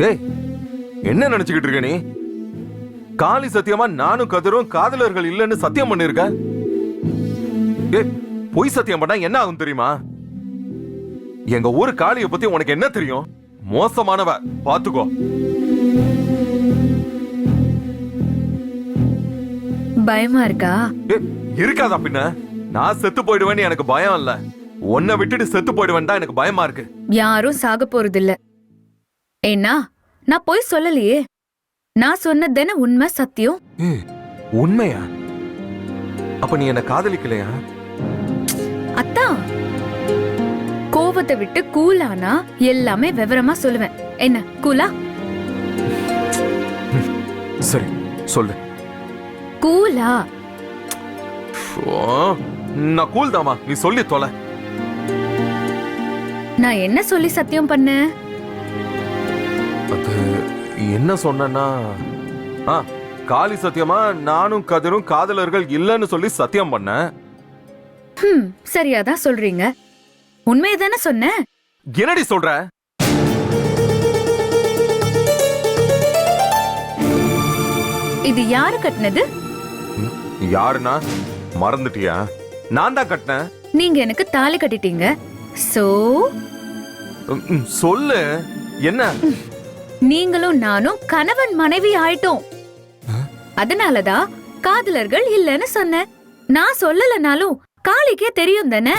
ஏய், என்ன நினைச்சுக்கிட்டு இருக்க நீ? காளி சத்தியமா நானும் கதிரும் காதலர்கள் இல்லைன்னு சத்தியம் பண்ணிருக்க. ஏய், பொய் சத்தியம் பண்ணா என்ன ஆகும் தெரியுமா? எங்க ஊரு காளிய பத்தி உனக்கு என்ன தெரியும்? மோசமானவ, பாத்துக்கோ. பயமா இருக்கா? இருக்காதா பின்ன? நான் செத்து போயிடுவேன்னு எனக்கு பயம் இல்ல, உன்னை விட்டுட்டு செத்து போயிடுவேன் தான் எனக்கு பயமா இருக்கு. யாரும் சாக போறது இல்ல. ஏன்னா நான் போய் சொல்லலையே. நான் சொன்னதுதானே உண்மை, சத்தியம். உண்மையா? அப்ப நீ என்ன காதலிக்கலையா? அத்தான், கோவத்தை விட்டு கூலானா எல்லாமே விவரமா சொல்லுவேன். என்ன கூலா? சரி சொல்லு. கூலா? நான் கூல் தாமா, நீ சொல்லி தொலை. நான் என்ன சொல்லி சத்தியம் பண்ண? அது என்ன சொன்னா, காளி சத்தியமா நானும் கதிரும் காதலர்கள் இல்லன்னு சொல்லி சத்தியம் பண்ண. சரியாதான் சொல்றீங்க. உண்மையதானே சொன்ன. என்னடி சொல்ற? இது யாரு கட்டினது? யாருன்னா மறந்துட்டியா? நான் தான் கட்டினேன். நீங்க எனக்கு தாலி கட்டிட்டீங்க. சோ சொல்லு என்ன? நீங்களும் நானும் கணவன் மனைவி ஆயிட்டோம். அதனாலதான் காதலர்கள் இல்லன்னு சொன்னேன். நான் சொல்லலனாலும் காளிக்கே தெரியும் தானே.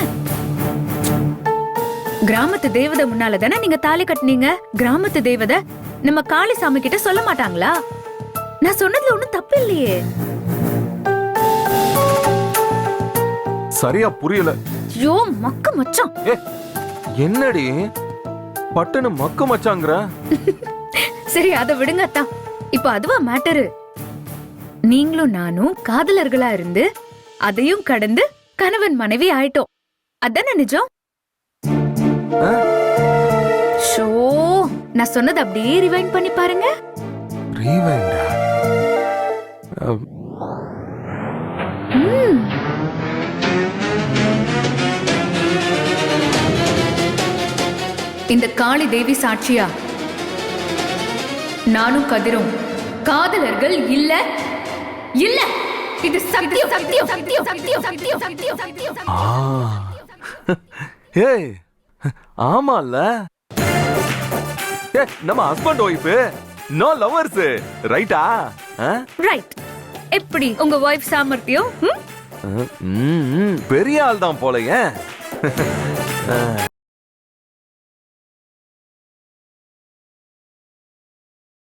கிராமத்து தேவதை முன்னால தானே நீங்க தாலி கட்டினீங்க. கிராமத்து தேவதை நம்ம காளி சாமி கிட்ட சொல்ல மாட்டாங்களா? நான் சொன்னதுல ஒண்ணும் தப்பு இல்லையே. சரியா புரியல. யோ மக்கு மச்சான். என்னடி பட்டுன்னு மக்கு மச்சாங்கற? சரி அத விடுங்க அத்தா. இப்ப அதுவா மேட்டரு. நீங்களும் நானும் காதலர்களா இருந்து அதையும் கடந்து கணவன் மனைவி ஆயிட்டோம். அதானே நிஜம்? ஷோ, நான் சொன்னது அப்படியே ரிவைண்ட் பண்ணி பாருங்க. ரீவைண்டா? இந்த காளி தேவி சாட்சியா நானும் கதிரும் காதலர்கள் இல்ல இல்ல. இது சத்தியம் சத்தியம் சத்தியம் சத்தியம் சத்தியம் சத்தியம் சத்தியம். ஏய், ஆமால. நம்ம ஹஸ்பண்ட் ஒய்ஃப், நோ லவர்ஸ், ரைட்டா? ரைட். எப்படி உங்க வைஃப் சாமர்த்தியம்? பெரிய ஆள் தான் போலயே.